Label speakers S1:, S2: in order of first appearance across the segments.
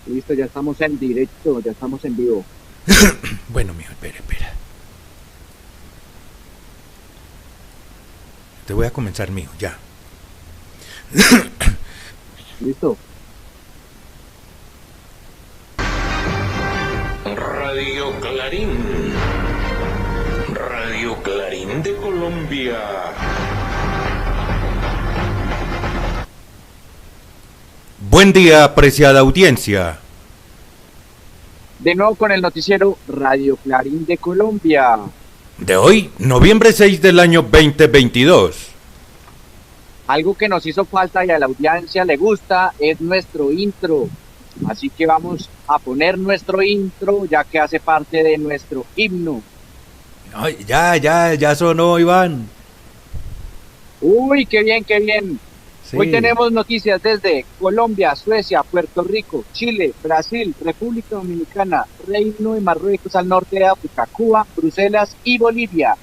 S1: Listo, ya estamos en directo, ya estamos en vivo.
S2: Bueno, mijo, espera. Te voy a comenzar, mijo, ya.
S1: Listo.
S3: Radio Clarín. Radio Clarín de Colombia.
S2: Buen día, apreciada audiencia.
S1: De nuevo con el noticiero Radio Clarín de Colombia.
S2: De hoy, noviembre 6 del año 2022.
S1: Algo que nos hizo falta y a la audiencia le gusta es nuestro intro. Así que vamos a poner nuestro intro ya que hace parte de nuestro himno.
S2: Ay, ya sonó, Iván.
S1: Uy, qué bien, qué bien.
S2: Sí.
S1: Hoy tenemos noticias desde Colombia, Suecia, Puerto Rico, Chile, Brasil, República Dominicana, Reino de Marruecos al norte de África, Cuba, Bruselas y Bolivia.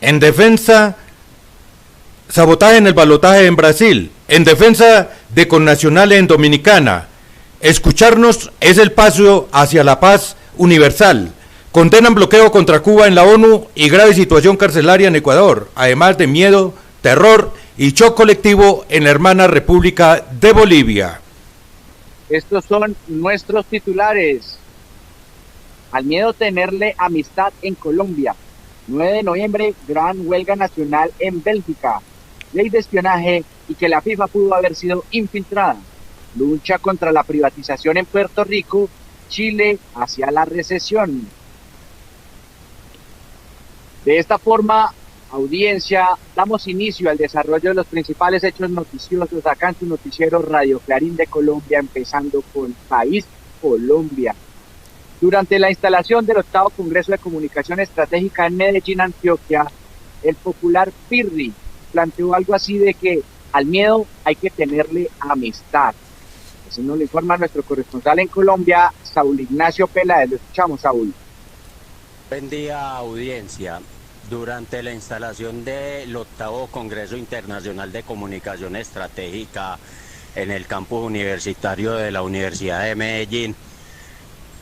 S2: En defensa, sabotaje en el balotaje en Brasil. En defensa de connacionales en Dominicana. Escucharnos es el paso hacia la paz universal. Condenan bloqueo contra Cuba en la ONU y grave situación carcelaria en Ecuador, además de miedo, terror y shock colectivo en la hermana República de Bolivia.
S1: Estos son nuestros titulares. Al miedo tenerle amistad en Colombia. 9 de noviembre, gran huelga nacional en Bélgica. Ley de espionaje y que la FIFA pudo haber sido infiltrada. Lucha contra la privatización en Puerto Rico. Chile hacia la recesión. De esta forma, audiencia, damos inicio al desarrollo de los principales hechos noticiosos acá en su noticiero Radio Clarín de Colombia, empezando con País Colombia. Durante la instalación del 8º Congreso de Comunicación Estratégica en Medellín, Antioquia, el popular Pirri planteó algo así de que al miedo hay que tenerle amistad. Así nos lo informa nuestro corresponsal en Colombia, Saúl Ignacio Peláez. Lo escuchamos, Saúl.
S4: Buen día, audiencia. Durante la instalación del 8º Congreso Internacional de Comunicación Estratégica en el campus universitario de la Universidad de Medellín,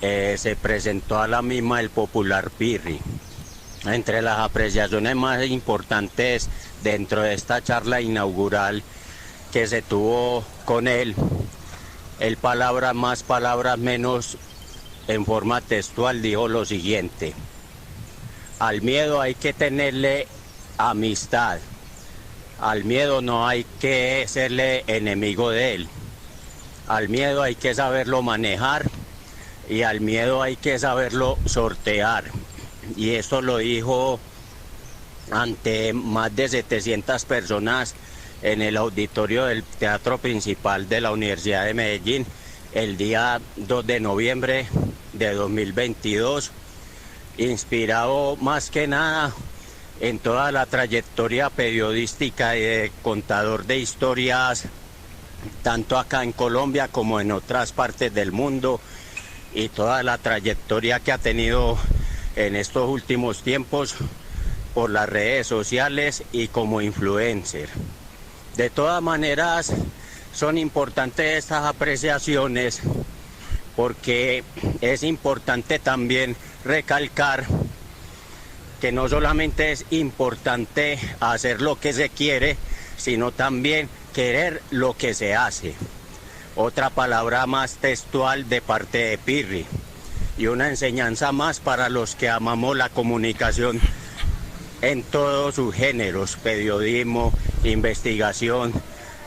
S4: se presentó a la misma el popular Pirri. Entre las apreciaciones más importantes dentro de esta charla inaugural que se tuvo con él, palabras más, palabras menos, en forma textual dijo lo siguiente: al miedo hay que tenerle amistad, al miedo no hay que serle enemigo de él, al miedo hay que saberlo manejar y al miedo hay que saberlo sortear. Y esto lo dijo ante más de 700 personas en el auditorio del Teatro Principal de la Universidad de Medellín el día 2 de noviembre de 2022, inspirado más que nada en toda la trayectoria periodística y de contador de historias, tanto acá en Colombia como en otras partes del mundo, y toda la trayectoria que ha tenido en estos últimos tiempos por las redes sociales y como influencer. De todas maneras, son importantes estas apreciaciones porque es importante también recalcar que no solamente es importante hacer lo que se quiere, sino también querer lo que se hace. Otra palabra más textual de parte de Pirri y una enseñanza más para los que amamos la comunicación en todos sus géneros: periodismo, investigación,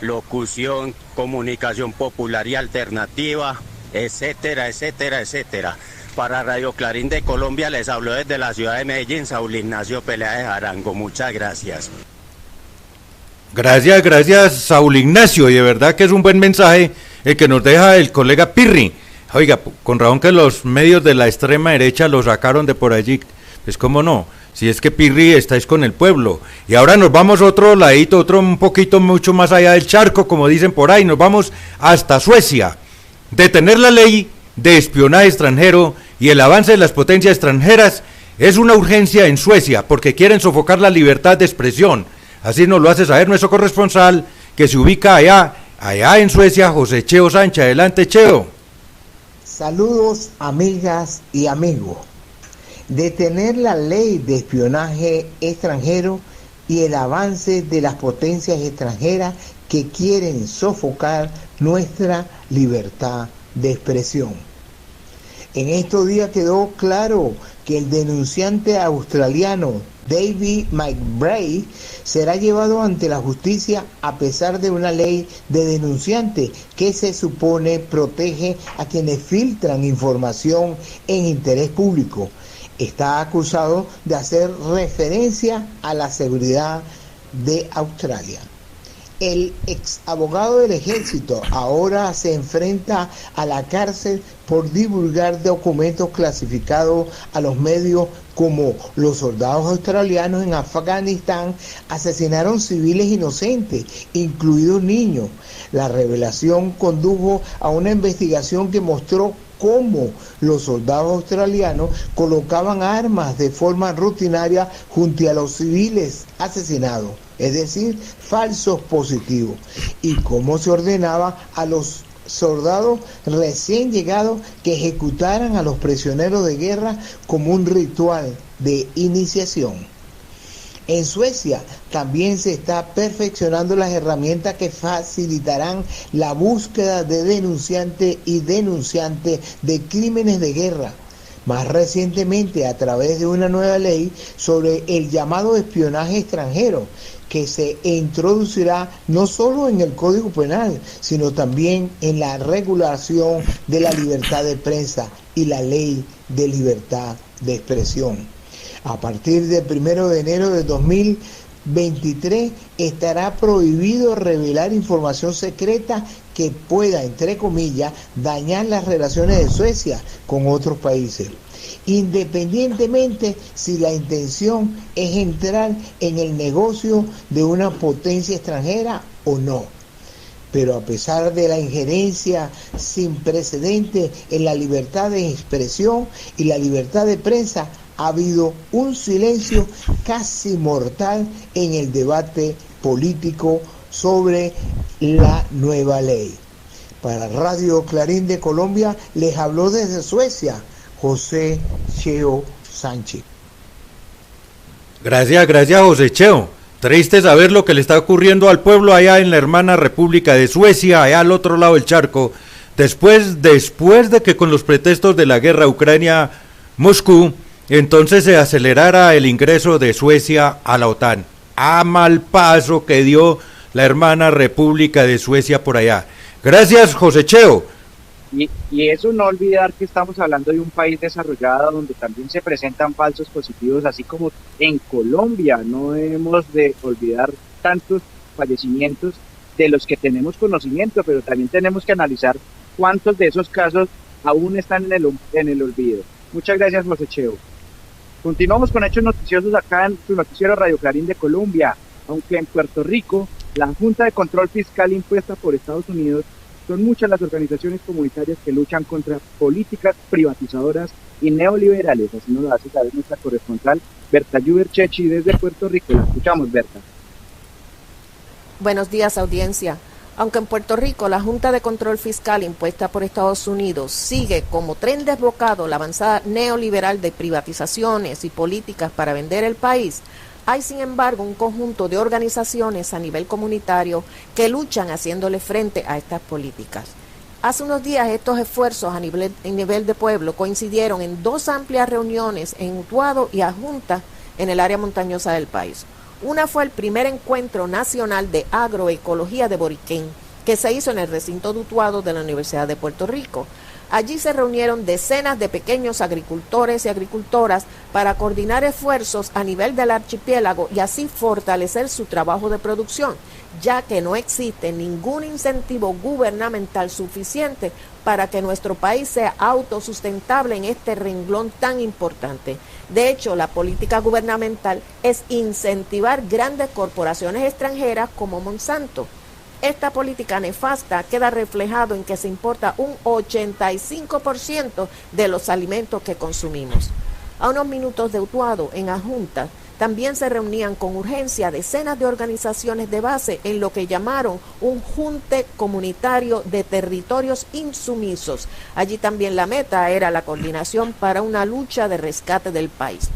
S4: locución, comunicación popular y alternativa, etcétera, etcétera, etcétera. Para Radio Clarín de Colombia les habló desde la ciudad de Medellín Saúl Ignacio Peláez Arango. Muchas gracias.
S2: Gracias, Saúl Ignacio, y de verdad que es un buen mensaje el que nos deja el colega Pirri. Oiga, con razón que los medios de la extrema derecha lo sacaron de por allí, pues cómo no, si es que Pirri estáis con el pueblo. Y ahora nos vamos otro ladito, otro un poquito mucho más allá del charco, como dicen por ahí, nos vamos hasta Suecia. Detener la ley de espionaje extranjero y el avance de las potencias extranjeras es una urgencia en Suecia, porque quieren sofocar la libertad de expresión. Así nos lo hace saber nuestro corresponsal, que se ubica allá allá en Suecia, José Cheo Sánchez. Adelante, Cheo.
S5: Saludos, amigas y amigos. Detener la ley de espionaje extranjero y el avance de las potencias extranjeras que quieren sofocar nuestra libertad de expresión. En estos días quedó claro que el denunciante australiano David McBride será llevado ante la justicia a pesar de una ley de denunciante que se supone protege a quienes filtran información en interés público. Está acusado de hacer referencia a la seguridad de Australia. El ex abogado del ejército ahora se enfrenta a la cárcel por divulgar documentos clasificados a los medios como los soldados australianos en Afganistán asesinaron civiles inocentes, incluidos niños. La revelación condujo a una investigación que mostró cómo los soldados australianos colocaban armas de forma rutinaria junto a los civiles asesinados, es decir, falsos positivos, y cómo se ordenaba a los soldados recién llegados que ejecutaran a los prisioneros de guerra como un ritual de iniciación. En Suecia también se está perfeccionando las herramientas que facilitarán la búsqueda de denunciantes y denunciantes de crímenes de guerra. Más recientemente, a través de una nueva ley sobre el llamado espionaje extranjero, que se introducirá no solo en el Código Penal, sino también en la regulación de la libertad de prensa y la ley de libertad de expresión. A partir del 1 de enero de 2023 estará prohibido revelar información secreta que pueda, entre comillas, dañar las relaciones de Suecia con otros países, independientemente si la intención es entrar en el negocio de una potencia extranjera o no. Pero a pesar de la injerencia sin precedentes en la libertad de expresión y la libertad de prensa, ha habido un silencio casi mortal en el debate político sobre la nueva ley. Para Radio Clarín de Colombia les habló desde Suecia José Cheo Sánchez.
S2: Gracias, José Cheo. Triste saber lo que le está ocurriendo al pueblo allá en la hermana República de Suecia, allá al otro lado del charco, después de que con los pretextos de la guerra Ucrania-Moscú, entonces se acelerara el ingreso de Suecia a la OTAN. A mal paso que dio la hermana República de Suecia por allá. Gracias, José Cheo.
S1: Y eso no olvidar que estamos hablando de un país desarrollado donde también se presentan falsos positivos, así como en Colombia. No debemos de olvidar tantos fallecimientos de los que tenemos conocimiento, pero también tenemos que analizar cuántos de esos casos aún están en el olvido. Muchas gracias, José Cheo. Continuamos con hechos noticiosos acá en su noticiero Radio Clarín de Colombia. Aunque en Puerto Rico, la Junta de Control Fiscal impuesta por Estados Unidos, son muchas las organizaciones comunitarias que luchan contra políticas privatizadoras y neoliberales. Así nos lo hace saber nuestra corresponsal Berta Yuberchechi desde Puerto Rico. La escuchamos, Berta.
S6: Buenos días, audiencia. Aunque en Puerto Rico la Junta de Control Fiscal impuesta por Estados Unidos sigue como tren desbocado la avanzada neoliberal de privatizaciones y políticas para vender el país, hay sin embargo un conjunto de organizaciones a nivel comunitario que luchan haciéndole frente a estas políticas. Hace unos días estos esfuerzos a nivel de pueblo coincidieron en dos amplias reuniones en Utuado y Adjunta en el área montañosa del país. Una fue el primer encuentro nacional de agroecología de Boriquén, que se hizo en el recinto de Utuado de la Universidad de Puerto Rico. Allí se reunieron decenas de pequeños agricultores y agricultoras para coordinar esfuerzos a nivel del archipiélago y así fortalecer su trabajo de producción, ya que no existe ningún incentivo gubernamental suficiente para que nuestro país sea autosustentable en este renglón tan importante. De hecho, la política gubernamental es incentivar grandes corporaciones extranjeras como Monsanto. Esta política nefasta queda reflejado en que se importa un 85% de los alimentos que consumimos. A unos minutos de Utuado, en Adjunta, También se reunían con urgencia decenas de organizaciones de base en lo que llamaron un junte comunitario de territorios insumisos. Allí también la meta era la coordinación para una lucha de rescate del país.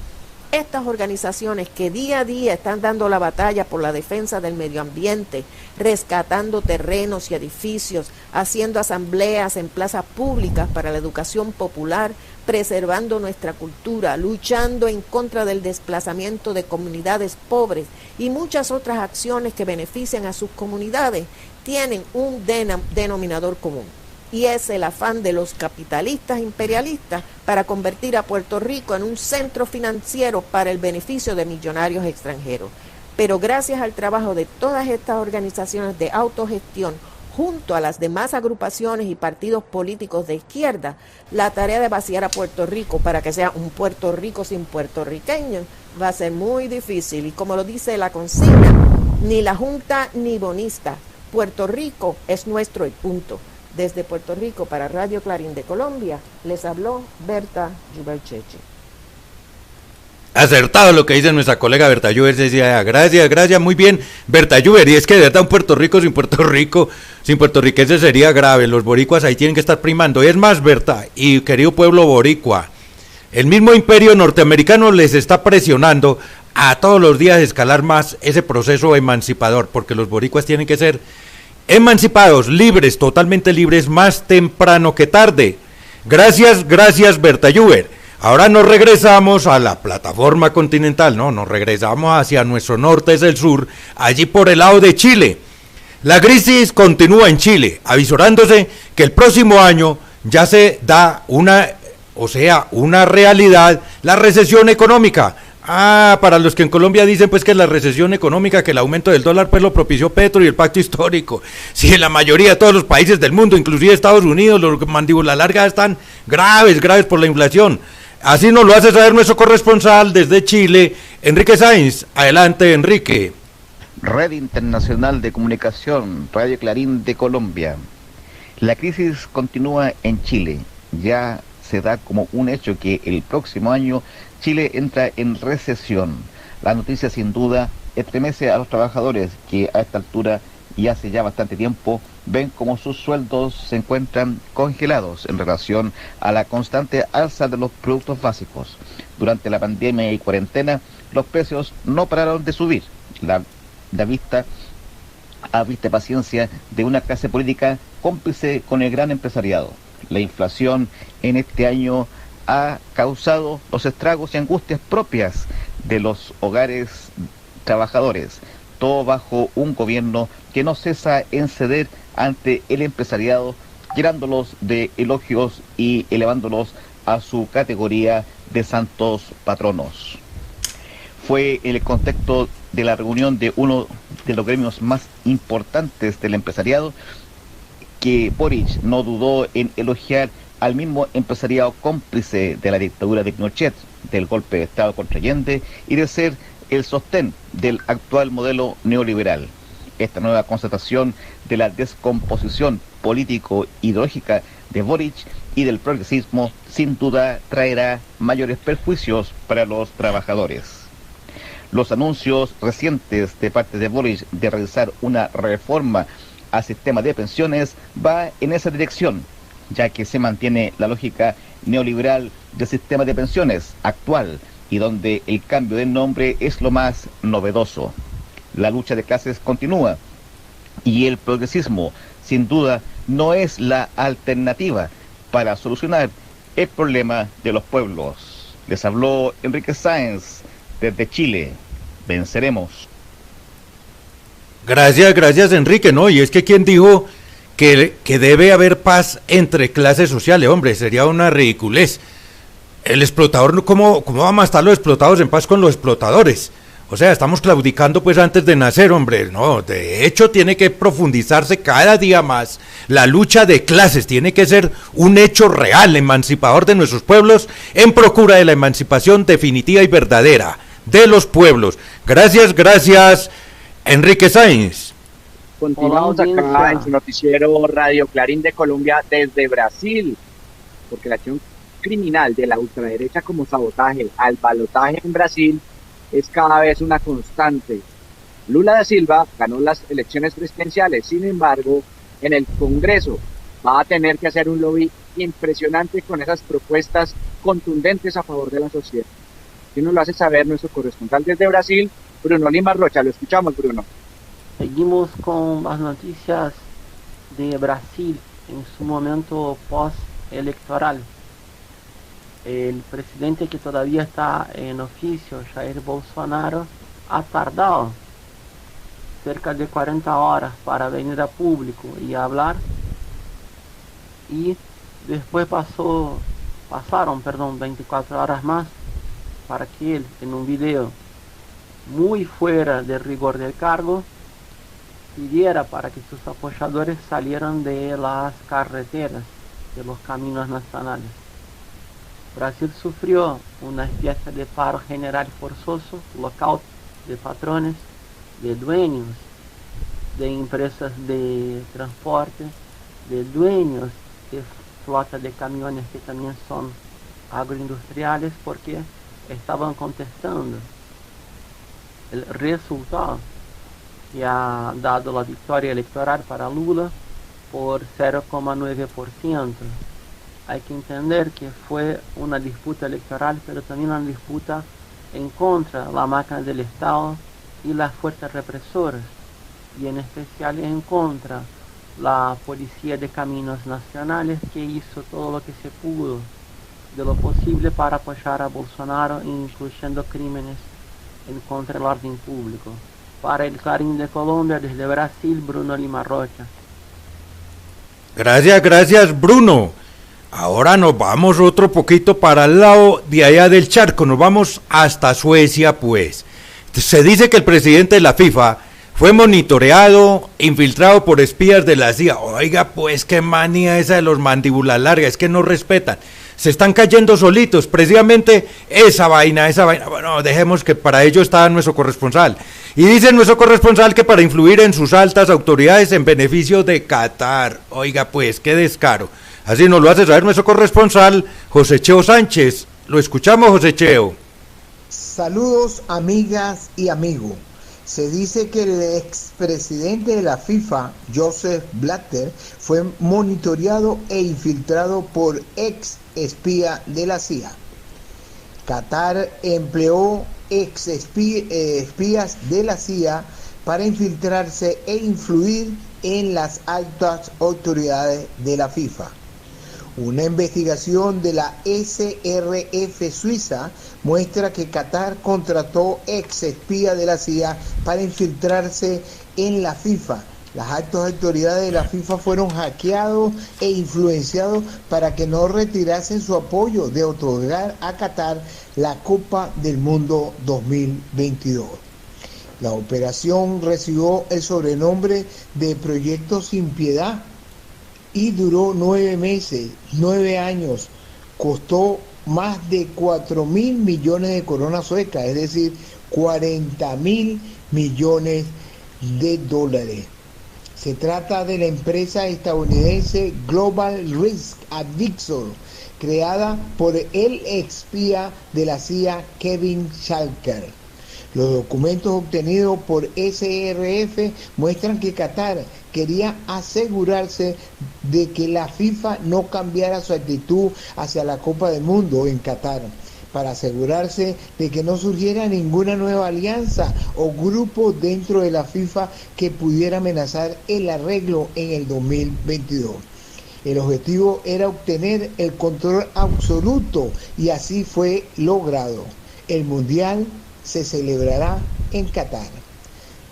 S6: Estas organizaciones que día a día están dando la batalla por la defensa del medio ambiente, rescatando terrenos y edificios, haciendo asambleas en plazas públicas para la educación popular, preservando nuestra cultura, luchando en contra del desplazamiento de comunidades pobres y muchas otras acciones que benefician a sus comunidades, tienen un denominador común. Y es el afán de los capitalistas imperialistas para convertir a Puerto Rico en un centro financiero para el beneficio de millonarios extranjeros. Pero gracias al trabajo de todas estas organizaciones de autogestión, junto a las demás agrupaciones y partidos políticos de izquierda, la tarea de vaciar a Puerto Rico para que sea un Puerto Rico sin puertorriqueños va a ser muy difícil. Y como lo dice la consigna, ni la Junta ni Bonista, Puerto Rico es nuestro y punto. Desde Puerto Rico para Radio Clarín de Colombia, les habló Berta Yubercheche.
S2: Acertado lo que dice nuestra colega Berta Lluver, decía, gracias, muy bien, Berta Lluver, y es que de verdad un Puerto Rico, sin puertorriqueños sería grave, los boricuas ahí tienen que estar primando, y es más, Berta, y querido pueblo boricua, el mismo imperio norteamericano les está presionando a todos los días escalar más ese proceso emancipador, porque los boricuas tienen que ser emancipados, libres, totalmente libres, más temprano que tarde. Gracias, Berta Lluver. Ahora nos regresamos a la plataforma continental, nos regresamos hacia nuestro norte, es el sur, allí por el lado de Chile. La crisis continúa en Chile, avisorándose que el próximo año ya se da una realidad, la recesión económica. Para los que en Colombia dicen pues que la recesión económica, que el aumento del dólar pues lo propició Petro y el pacto histórico. Si en la mayoría de todos los países del mundo, inclusive Estados Unidos, los mandíbulas largas están graves por la inflación. Así nos lo hace saber nuestro corresponsal desde Chile, Enrique Sáenz. Adelante, Enrique.
S7: Red Internacional de Comunicación, Radio Clarín de Colombia. La crisis continúa en Chile. Ya se da como un hecho que el próximo año Chile entra en recesión. La noticia sin duda estremece a los trabajadores que a esta altura y hace ya bastante tiempo ven como sus sueldos se encuentran congelados en relación a la constante alza de los productos básicos. Durante la pandemia y cuarentena los precios no pararon de subir. La vista paciencia de una clase política cómplice con el gran empresariado. La inflación en este año ha causado los estragos y angustias propias de los hogares trabajadores, todo bajo un gobierno que no cesa en ceder ante el empresariado, llenándolos de elogios y elevándolos a su categoría de santos patronos. Fue en el contexto de la reunión de uno de los gremios más importantes del empresariado que Boric no dudó en elogiar al mismo empresariado cómplice de la dictadura de Pinochet, del golpe de Estado contra Allende y de ser el sostén del actual modelo neoliberal. Esta nueva constatación de la descomposición político-ideológica de Boric y del progresismo sin duda traerá mayores perjuicios para los trabajadores. Los anuncios recientes de parte de Boric de realizar una reforma al sistema de pensiones va en esa dirección, ya que se mantiene la lógica neoliberal del sistema de pensiones actual y donde el cambio de nombre es lo más novedoso. La lucha de clases continúa y el progresismo sin duda no es la alternativa para solucionar el problema de los pueblos. Les habló Enrique Sáenz desde Chile. Venceremos.
S2: Gracias Enrique, y es que quien dijo que debe haber paz entre clases sociales, hombre, sería una ridiculez. El explotador, ¿cómo vamos a estar los explotados en paz con los explotadores? O sea, estamos claudicando pues antes de nacer, hombre. No, de hecho tiene que profundizarse cada día más. La lucha de clases tiene que ser un hecho real, emancipador de nuestros pueblos, en procura de la emancipación definitiva y verdadera de los pueblos. Gracias, Enrique Sáenz.
S1: Continuamos acá en su noticiero Radio Clarín de Colombia desde Brasil, porque la acción criminal de la ultraderecha como sabotaje al balotaje en Brasil es cada vez una constante. Lula da Silva ganó las elecciones presidenciales, sin embargo, en el Congreso va a tener que hacer un lobby impresionante con esas propuestas contundentes a favor de la sociedad. Y nos lo hace saber nuestro corresponsal desde Brasil, Bruno Lima Rocha. Lo escuchamos, Bruno.
S8: Seguimos con las noticias de Brasil en su momento post-electoral. El presidente que todavía está en oficio, Jair Bolsonaro, ha tardado cerca de 40 horas para venir a público y hablar, y después pasaron 24 horas más para que él, en un video muy fuera del rigor del cargo, pidiera para que sus apoyadores salieran de las carreteras, de los caminos nacionales. Brasil sufrió una especie de paro general forzoso, lockout de patrones, de dueños de empresas de transporte, de dueños de flota de camiones que también son agroindustriales, porque estaban contestando el resultado que ha dado la victoria electoral para Lula por 0,9%. Hay que entender que fue una disputa electoral, pero también una disputa en contra de la máquina del Estado y las fuerzas represoras, y en especial en contra la Policía de Caminos Nacionales, que hizo todo lo que se pudo de lo posible para apoyar a Bolsonaro, incluyendo crímenes en contra del orden público. Para el Clarín de Colombia, desde Brasil, Bruno Lima Rocha.
S2: Gracias, Bruno. Ahora nos vamos otro poquito para el lado de allá del charco, nos vamos hasta Suecia, pues. Se dice que el presidente de la FIFA fue monitoreado, infiltrado por espías de la CIA. Oiga, pues qué manía esa de los mandíbulas largas, es que no respetan. Se están cayendo solitos, precisamente esa vaina. Bueno, dejemos que para ello está nuestro corresponsal. Y dice nuestro corresponsal que para influir en sus altas autoridades en beneficio de Qatar. Oiga, pues qué descaro. Así nos lo hace saber nuestro corresponsal, José Cheo Sánchez. Lo escuchamos, José Cheo.
S5: Saludos, amigas y amigos. Se dice que el expresidente de la FIFA, Joseph Blatter, fue monitoreado e infiltrado por ex espía de la CIA. Qatar empleó ex espías de la CIA para infiltrarse e influir en las altas autoridades de la FIFA. Una investigación de la SRF Suiza muestra que Qatar contrató ex espías de la CIA para infiltrarse en la FIFA. Las altas autoridades de la FIFA fueron hackeados e influenciados para que no retirasen su apoyo de otorgar a Qatar la Copa del Mundo 2022. La operación recibió el sobrenombre de Proyecto Sin Piedad y duró 9 meses, 9 años. Costó más de 4.000 millones de coronas suecas, es decir, 40.000 millones de dólares. Se trata de la empresa estadounidense Global Risk Advisor, creada por el espía de la CIA Kevin Schalker. Los documentos obtenidos por SRF muestran que Qatar quería asegurarse de que la FIFA no cambiara su actitud hacia la Copa del Mundo en Qatar, para asegurarse de que no surgiera ninguna nueva alianza o grupo dentro de la FIFA que pudiera amenazar el arreglo en el 2022. El objetivo era obtener el control absoluto y así fue logrado. El Mundial se celebrará en Qatar.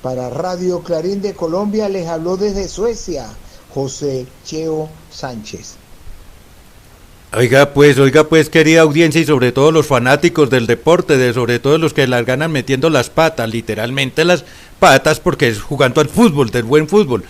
S5: Para Radio Clarín de Colombia les habló desde Suecia José Cheo Sánchez.
S2: Oiga pues, querida audiencia y sobre todo los fanáticos del deporte, sobre todo los que las ganan metiendo las patas, literalmente las patas, porque es jugando al fútbol, del buen fútbol.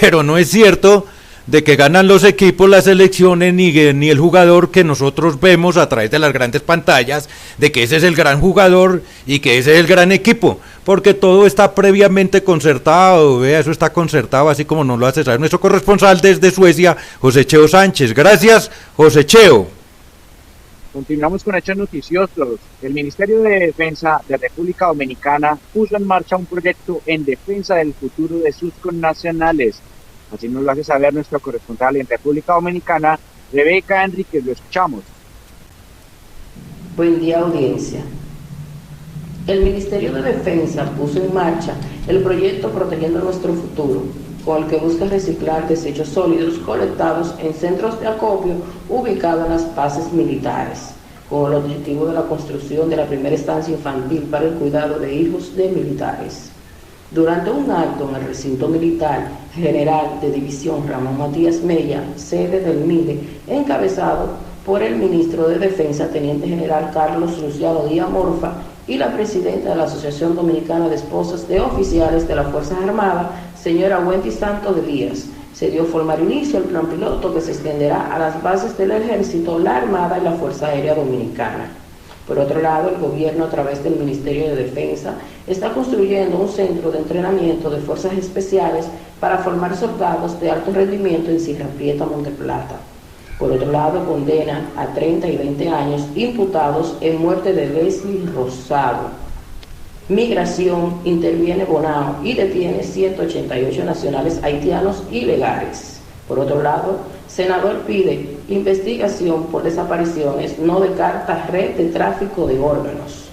S2: Pero no es cierto de que ganan los equipos, las selecciones, ni el jugador que nosotros vemos a través de las grandes pantallas, de que ese es el gran jugador y que ese es el gran equipo, porque todo está previamente concertado, vea, eso está concertado, así como nos lo hace saber nuestro corresponsal desde Suecia, José Cheo Sánchez. Gracias, José Cheo.
S1: Continuamos con hechos noticiosos. El Ministerio de Defensa de República Dominicana puso en marcha un proyecto en defensa del futuro de sus connacionales. Así nos lo hace saber nuestro corresponsal en República Dominicana, Rebeca Enríquez. Lo escuchamos.
S9: Buen día, audiencia. El Ministerio de Defensa puso en marcha el proyecto Protegiendo Nuestro Futuro, con el que busca reciclar desechos sólidos colectados en centros de acopio ubicados en las bases militares, con el objetivo de la construcción de la primera estancia infantil para el cuidado de hijos de militares. Durante un acto en el recinto militar general de división Ramón Matías Mella, sede del MIDE, encabezado por el ministro de Defensa, Teniente General Carlos Luciano Díaz Morfa, y la presidenta de la Asociación Dominicana de Esposas de Oficiales de las Fuerzas Armadas, señora Wendy Santos de Díaz, se dio formal inicio al plan piloto que se extenderá a las bases del Ejército, la Armada y la Fuerza Aérea Dominicana. Por otro lado, el gobierno, a través del Ministerio de Defensa, está construyendo un centro de entrenamiento de fuerzas especiales para formar soldados de alto rendimiento en Sierra Prieta, Monteplata. Por otro lado, condenan a 30 y 20 años imputados en muerte de Leslie Rosado. Migración interviene Bonao y detiene 188 nacionales haitianos ilegales. Por otro lado, senador pide investigación por desapariciones, no descarta red de tráfico de órganos.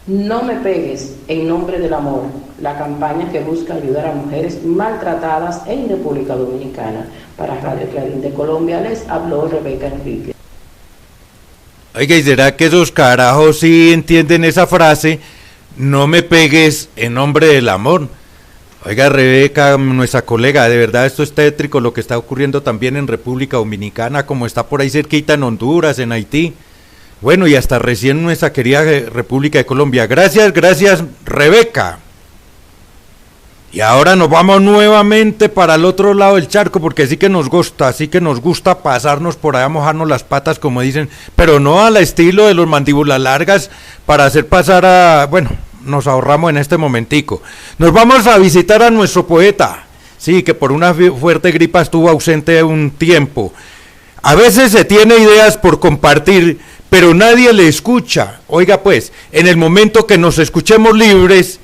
S9: No me pegues en nombre del amor, la campaña que busca ayudar a mujeres maltratadas en República Dominicana. Para Radio Clarín de Colombia les habló Rebeca Enríquez.
S2: Oiga, ¿y será que esos carajos sí entienden esa frase? No me pegues en nombre del amor. Oiga, Rebeca, nuestra colega, de verdad esto es tétrico lo que está ocurriendo también en República Dominicana, como está por ahí cerquita en Honduras, en Haití. Bueno, y hasta recién nuestra querida República de Colombia. Gracias, Rebeca. Y ahora nos vamos nuevamente para el otro lado del charco, porque sí que nos gusta pasarnos por allá, mojarnos las patas, como dicen, pero no al estilo de los mandíbulas largas para hacer pasar a... Bueno, nos ahorramos en este momentico. Nos vamos a visitar a nuestro poeta, sí, que por una fuerte gripa estuvo ausente un tiempo. A veces se tiene ideas por compartir, pero nadie le escucha. Oiga pues, en el momento que nos escuchemos libres,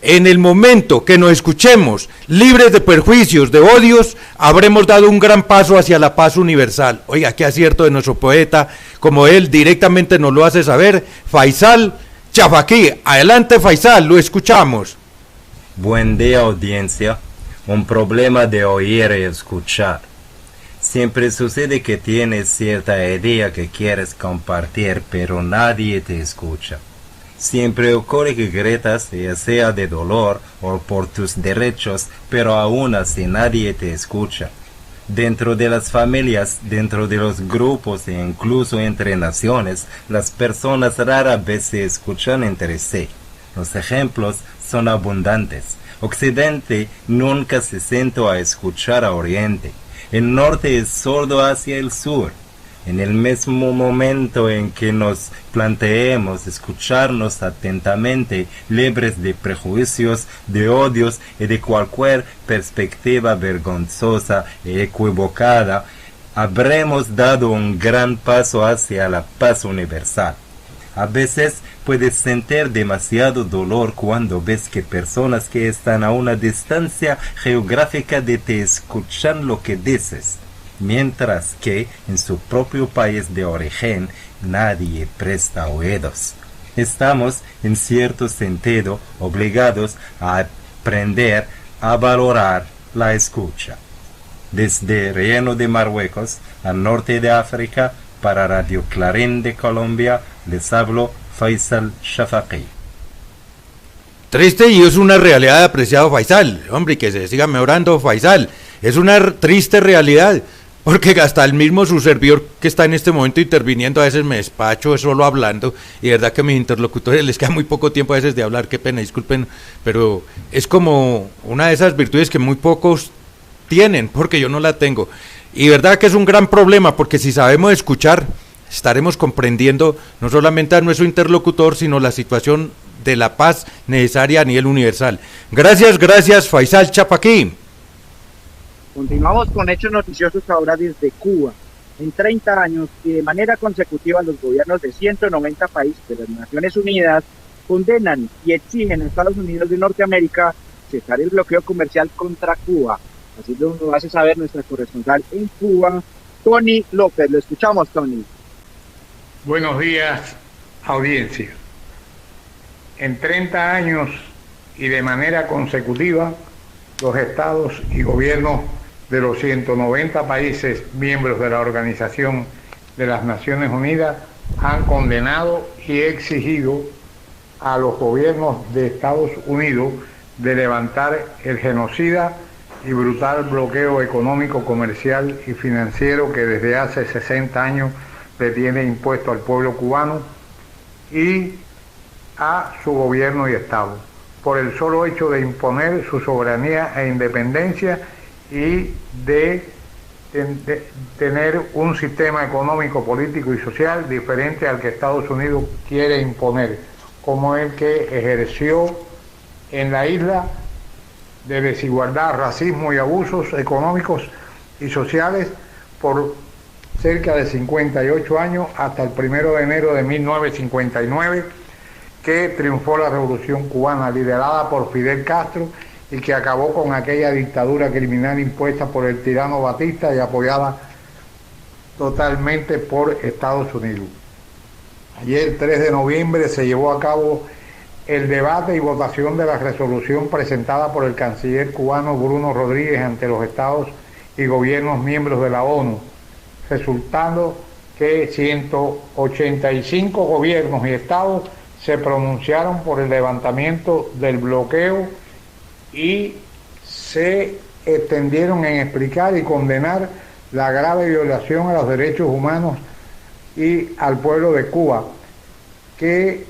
S2: en el momento que nos escuchemos libres de perjuicios, de odios, habremos dado un gran paso hacia la paz universal. Oiga, qué acierto de nuestro poeta, como él directamente nos lo hace saber, Faisal Chafaquí. Adelante, Faisal, lo escuchamos.
S10: Buen día, audiencia. Un problema de oír y escuchar. Siempre sucede que tienes cierta idea que quieres compartir, pero nadie te escucha. Siempre ocurre que gritas, ya sea de dolor o por tus derechos, pero aún así nadie te escucha. Dentro de las familias, dentro de los grupos e incluso entre naciones, las personas rara vez se escuchan entre sí. Los ejemplos son abundantes. Occidente nunca se sentó a escuchar a Oriente. El norte es sordo hacia el sur. En el mismo momento en que nos planteemos escucharnos atentamente, libres de prejuicios, de odios y de cualquier perspectiva vergonzosa e equivocada, habremos dado un gran paso hacia la paz universal. A veces puedes sentir demasiado dolor cuando ves que personas que están a una distancia geográfica de te escuchan lo que dices, mientras que en su propio país de origen nadie presta oídos. Estamos, en cierto sentido, obligados a aprender a valorar la escucha. Desde Reino de Marruecos, al norte de África, para Radio Clarín de Colombia, les hablo Faisal Chafaquí.
S2: Triste, y es una realidad, apreciado Faisal. Hombre, que se siga mejorando, Faisal. Es una triste realidad, porque hasta el mismo su servidor que está en este momento interviniendo, a veces me despacho solo hablando, y de verdad que a mis interlocutores les queda muy poco tiempo a veces de hablar, qué pena, disculpen, pero es como una de esas virtudes que muy pocos tienen, porque yo no la tengo. Y verdad que es un gran problema, porque si sabemos escuchar, estaremos comprendiendo no solamente a nuestro interlocutor, sino la situación de la paz necesaria a nivel universal. Gracias, Faisal Chafaquí.
S1: Continuamos con hechos noticiosos ahora desde Cuba. En 30 años y de manera consecutiva los gobiernos de 190 países de las Naciones Unidas condenan y exigen a Estados Unidos de Norteamérica cesar el bloqueo comercial contra Cuba. Así lo hace saber nuestra corresponsal en Cuba, Tony López. Lo escuchamos, Tony.
S11: Buenos días, audiencia. En 30 años y de manera consecutiva, los estados y gobiernos de los 190 países miembros de la Organización de las Naciones Unidas han condenado y exigido a los gobiernos de Estados Unidos de levantar el genocida y brutal bloqueo económico, comercial y financiero que desde hace 60 años le tiene impuesto al pueblo cubano y a su gobierno y Estado, por el solo hecho de imponer su soberanía e independencia y de tener un sistema económico, político y social diferente al que Estados Unidos quiere imponer, como el que ejerció en la isla de desigualdad, racismo y abusos económicos y sociales por cerca de 58 años hasta el 1 de enero de 1959, que triunfó la Revolución Cubana liderada por Fidel Castro y que acabó con aquella dictadura criminal impuesta por el tirano Batista y apoyada totalmente por Estados Unidos. Ayer, 3 de noviembre, se llevó a cabo el debate y votación de la resolución presentada por el canciller cubano Bruno Rodríguez ante los estados y gobiernos miembros de la ONU, resultando que 185 gobiernos y estados se pronunciaron por el levantamiento del bloqueo y se extendieron en explicar y condenar la grave violación a los derechos humanos y al pueblo de Cuba que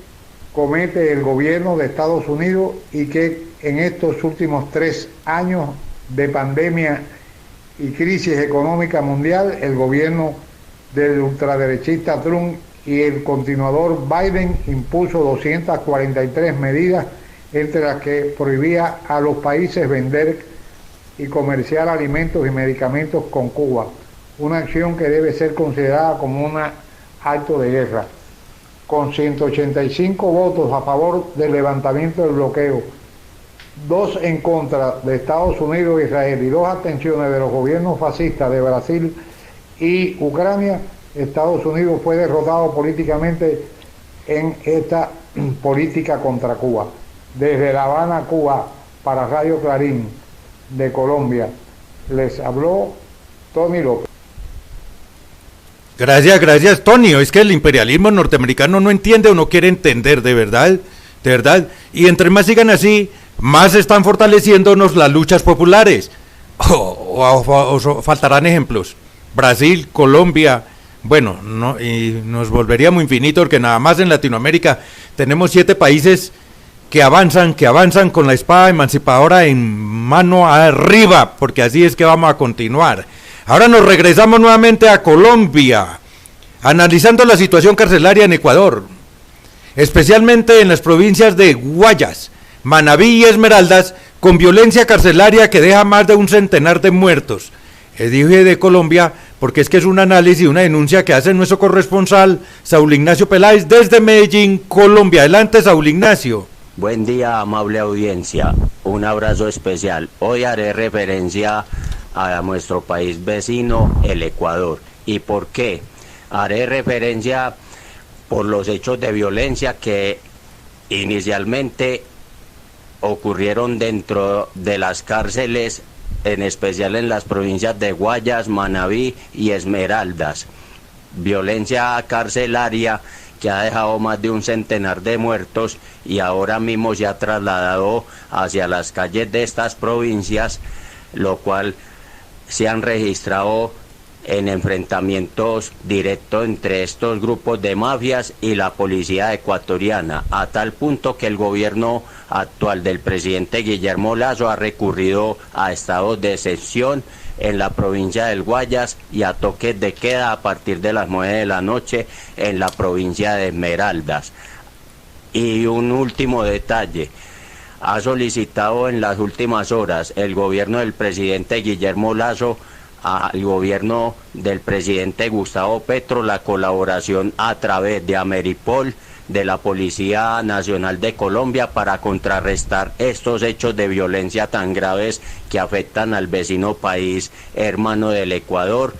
S11: comete el gobierno de Estados Unidos y que en estos últimos 3 años de pandemia y crisis económica mundial, el gobierno del ultraderechista Trump y el continuador Biden impuso 243 medidas, entre las que prohibía a los países vender y comerciar alimentos y medicamentos con Cuba, una acción que debe ser considerada como un acto de guerra. Con 185 votos a favor del levantamiento del bloqueo, 2 en contra de Estados Unidos e Israel y 2 abstenciones de los gobiernos fascistas de Brasil y Ucrania, Estados Unidos fue derrotado políticamente en esta política contra Cuba. Desde La Habana, Cuba, para Radio Clarín de Colombia, les habló Tony López.
S2: Gracias, Tony. Es que el imperialismo norteamericano no entiende o no quiere entender, de verdad. Y entre más sigan así, más están fortaleciéndonos las luchas populares. O faltarán ejemplos. Brasil, Colombia, bueno, no, y nos volveríamos infinito porque nada más en Latinoamérica tenemos 7 países que avanzan con la espada emancipadora en mano arriba, porque así es que vamos a continuar. Ahora nos regresamos nuevamente a Colombia, analizando la situación carcelaria en Ecuador, especialmente en las provincias de Guayas, Manabí y Esmeraldas, con violencia carcelaria que deja más de un centenar de muertos. Dije de Colombia porque es que es un análisis y una denuncia que hace nuestro corresponsal Saúl Ignacio Peláez desde Medellín, Colombia. Adelante, Saúl Ignacio.
S4: Buen día, amable audiencia. Un abrazo especial. Hoy haré referencia a nuestro país vecino, el Ecuador. ¿Y por qué? Haré referencia por los hechos de violencia que inicialmente ocurrieron dentro de las cárceles, en especial en las provincias de Guayas, Manabí y Esmeraldas. Violencia carcelaria que ha dejado más de un centenar de muertos y ahora mismo se ha trasladado hacia las calles de estas provincias, lo cual se han registrado en enfrentamientos directos entre estos grupos de mafias y la policía ecuatoriana, a tal punto que el gobierno actual del presidente Guillermo Lasso ha recurrido a estados de excepción en la provincia del Guayas y a toques de queda a partir de las 9 de la noche en la provincia de Esmeraldas. Y un último detalle: ha solicitado en las últimas horas el gobierno del presidente Guillermo Lasso al gobierno del presidente Gustavo Petro la colaboración a través de Ameripol, de la Policía Nacional de Colombia, para contrarrestar estos hechos de violencia tan graves que afectan al vecino país hermano del Ecuador,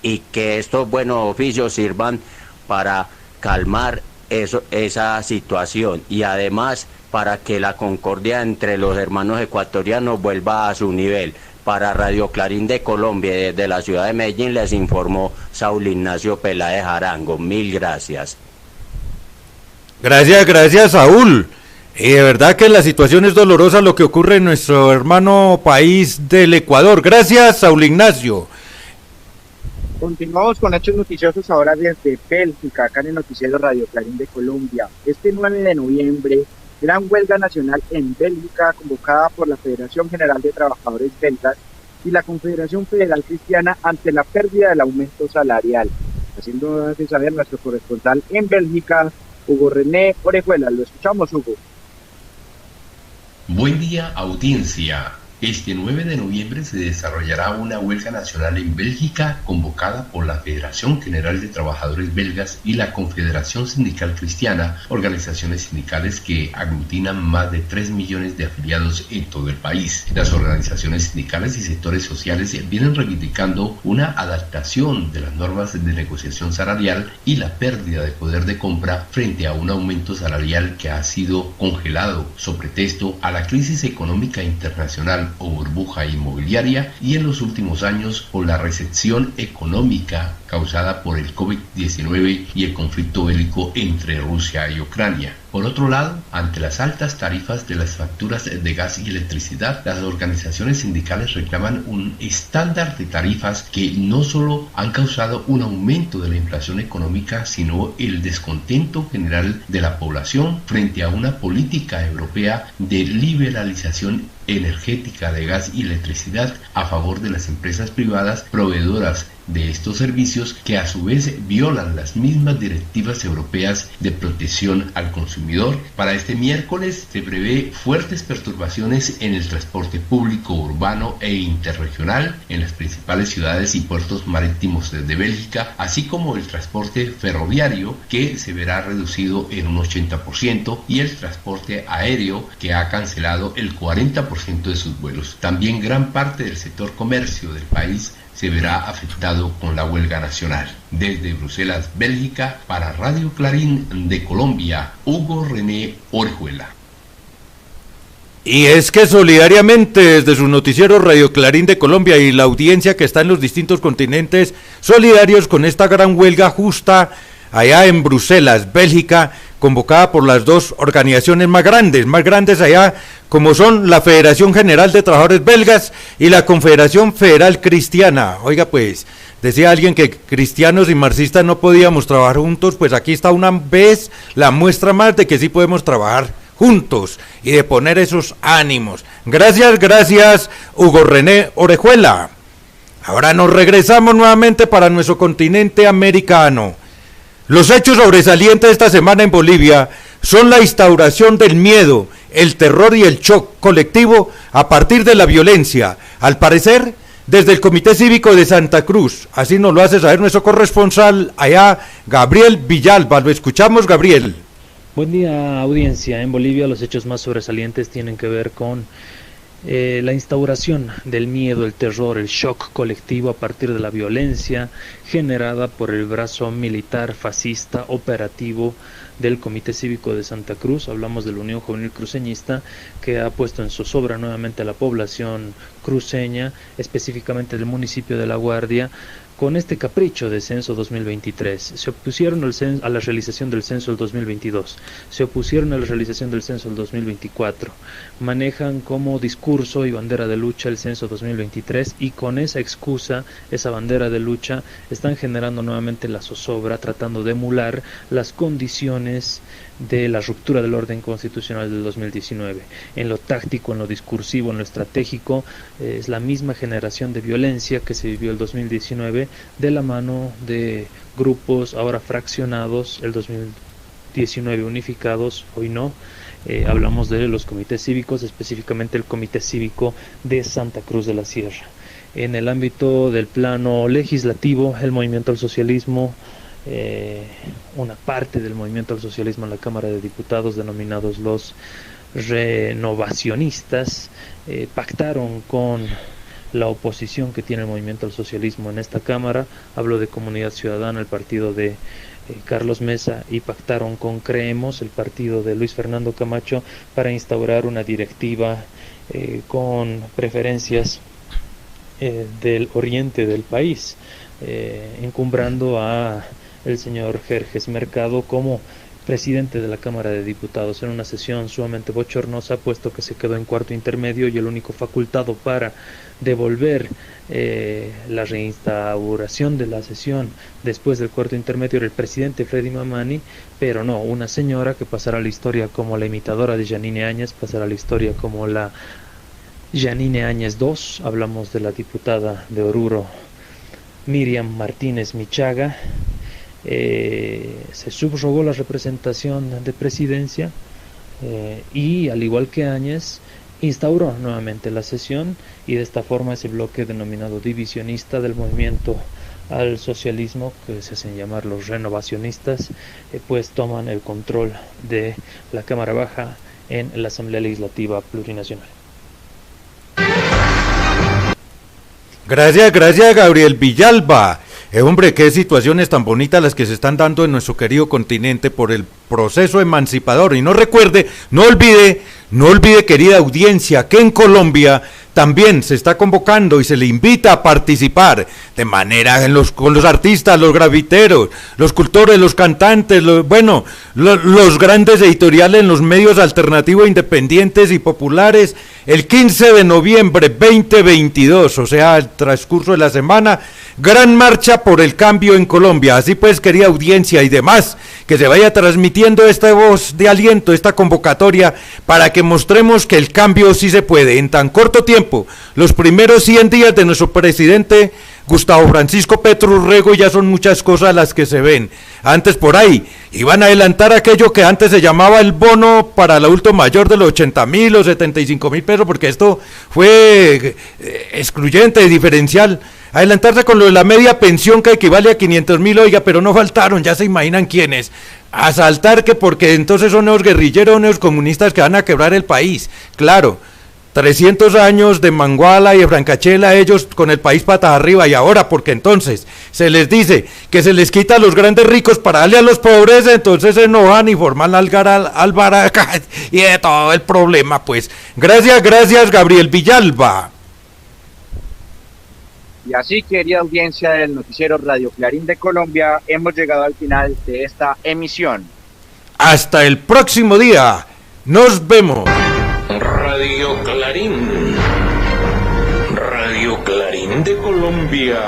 S4: y que estos buenos oficios sirvan para calmar esa situación, y además para que la concordia entre los hermanos ecuatorianos vuelva a su nivel. Para Radio Clarín de Colombia, desde la ciudad de Medellín, les informó Saúl Ignacio Peláez Arango. Mil gracias.
S2: Gracias, Saúl. De verdad que la situación es dolorosa, lo que ocurre en nuestro hermano país del Ecuador. Gracias, Saúl Ignacio.
S1: Continuamos con hechos noticiosos ahora desde Bélgica, acá en el noticiero Radio Clarín de Colombia. Este 9 de noviembre, gran huelga nacional en Bélgica convocada por la Federación General de Trabajadores Belgas y la Confederación Federal Cristiana ante la pérdida del aumento salarial. Haciendo saber nuestro corresponsal en Bélgica, Hugo René Orejuela. Lo escuchamos, Hugo.
S12: Buen día, audiencia. Este 9 de noviembre se desarrollará una huelga nacional en Bélgica convocada por la Federación General de Trabajadores Belgas y la Confederación Sindical Cristiana, organizaciones sindicales que aglutinan más de 3 millones de afiliados en todo el país. Las organizaciones sindicales y sectores sociales vienen reivindicando una adaptación de las normas de negociación salarial y la pérdida de poder de compra frente a un aumento salarial que ha sido congelado sobre pretexto a la crisis económica internacional o burbuja inmobiliaria, y en los últimos años por la recesión económica causada por el COVID-19 y el conflicto bélico entre Rusia y Ucrania. Por otro lado, ante las altas tarifas de las facturas de gas y electricidad, las organizaciones sindicales reclaman un estándar de tarifas que no solo han causado un aumento de la inflación económica, sino el descontento general de la población frente a una política europea de liberalización energética de gas y electricidad a favor de las empresas privadas proveedoras de estos servicios, que a su vez violan las mismas directivas europeas de protección al consumidor. Para este miércoles se prevé fuertes perturbaciones en el transporte público urbano e interregional en las principales ciudades y puertos marítimos de Bélgica, así como el transporte ferroviario, que se verá reducido en un 80%, y el transporte aéreo, que ha cancelado el 40% de sus vuelos. También gran parte del sector comercio del país se verá afectado con la huelga nacional. Desde Bruselas, Bélgica, para Radio Clarín de Colombia, Hugo René Orejuela.
S2: Y es que solidariamente desde su noticiero Radio Clarín de Colombia y la audiencia que está en los distintos continentes, solidarios con esta gran huelga justa allá en Bruselas, Bélgica, convocada por las dos organizaciones más grandes allá, como son la Federación General de Trabajadores Belgas y la Confederación Federal Cristiana. Oiga, pues, decía alguien que cristianos y marxistas no podíamos trabajar juntos, pues aquí está una vez la muestra más de que sí podemos trabajar juntos y de poner esos ánimos. Gracias, Hugo René Orejuela. Ahora nos regresamos nuevamente para nuestro continente americano. Los hechos sobresalientes de esta semana en Bolivia son la instauración del miedo, el terror y el shock colectivo a partir de la violencia. Al parecer, desde el Comité Cívico de Santa Cruz, así nos lo hace saber nuestro corresponsal allá, Gabriel Villalba. Lo escuchamos, Gabriel.
S13: Buen día, audiencia. En Bolivia los hechos más sobresalientes tienen que ver con la instauración del miedo, el terror, el shock colectivo a partir de la violencia generada por el brazo militar fascista operativo del Comité Cívico de Santa Cruz. Hablamos de la Unión Juvenil Cruceñista, que ha puesto en zozobra nuevamente a la población cruceña, específicamente del municipio de La Guardia, con este capricho de censo 2023. Se opusieron a la realización del censo del 2022, se opusieron a la realización del censo del 2024, manejan como discurso y bandera de lucha el censo 2023, y con esa excusa, esa bandera de lucha, están generando nuevamente la zozobra, tratando de emular las condiciones de la ruptura del orden constitucional del 2019. En lo táctico, en lo discursivo, en lo estratégico, es la misma generación de violencia que se vivió el 2019 de la mano de grupos ahora fraccionados, el 2019 unificados, hoy no. Hablamos de los comités cívicos, específicamente el Comité Cívico de Santa Cruz de la Sierra. En el ámbito del plano legislativo, el movimiento al socialismo, una parte del movimiento al socialismo en la Cámara de Diputados, denominados los renovacionistas, pactaron con la oposición que tiene el movimiento al socialismo en esta Cámara. Hablo de Comunidad Ciudadana, el partido de Carlos Mesa, y pactaron con Creemos, el partido de Luis Fernando Camacho, para instaurar una directiva con preferencias del oriente del país, encumbrando a el señor Jerjes Mercado como presidente de la Cámara de Diputados, en una sesión sumamente bochornosa, puesto que se quedó en cuarto intermedio y el único facultado para devolver la reinstauración de la sesión después del cuarto intermedio era el presidente Freddy Mamani, pero no, una señora que pasará a la historia como la imitadora de Yanine Áñez, pasará a la historia como la Yanine Áñez II. Hablamos de la diputada de Oruro, Miriam Martínez Michaga. Se subrogó la representación de presidencia y, al igual que Áñez, instauró nuevamente la sesión, y de esta forma ese bloque denominado divisionista del movimiento al socialismo, que se hacen llamar los renovacionistas, pues toman el control de la Cámara Baja en la Asamblea Legislativa Plurinacional.
S2: Gracias, Gabriel Villalba. Hombre, qué situaciones tan bonitas las que se están dando en nuestro querido continente por el proceso emancipador. Y no olvide, querida audiencia, que en Colombia también se está convocando y se le invita a participar de manera con los artistas, los grafiteros, los cultores, los cantantes, los grandes editoriales en los medios alternativos, independientes y populares, el 15 de noviembre 2022, o sea, el transcurso de la semana, gran marcha por el cambio en Colombia. Así pues, querida audiencia y demás, que se vaya transmitiendo esta voz de aliento, esta convocatoria, para que mostremos que el cambio sí se puede. En tan corto tiempo, los primeros 100 días de nuestro presidente Gustavo Francisco Petro Urrego, ya son muchas cosas las que se ven. Antes por ahí iban a adelantar aquello que antes se llamaba el bono para el adulto mayor de los 80.000 o 75.000 pesos, porque esto fue excluyente, diferencial. Adelantarse con lo de la media pensión, que equivale a 500.000, oiga, pero no faltaron, ya se imaginan quiénes. Asaltar, que porque entonces son nuevos guerrilleros, nuevos comunistas que van a quebrar el país. Claro, 300 años de Manguala y de Francachela, ellos con el país patas arriba, y ahora porque entonces se les dice que se les quita a los grandes ricos para darle a los pobres, entonces se enojan y forman al baraca y de todo el problema, pues. Gracias, Gabriel Villalba.
S1: Y así, querida audiencia del noticiero Radio Clarín de Colombia, hemos llegado al final de esta emisión.
S2: Hasta el próximo día. Nos vemos.
S3: Radio Clarín. Radio Clarín de Colombia.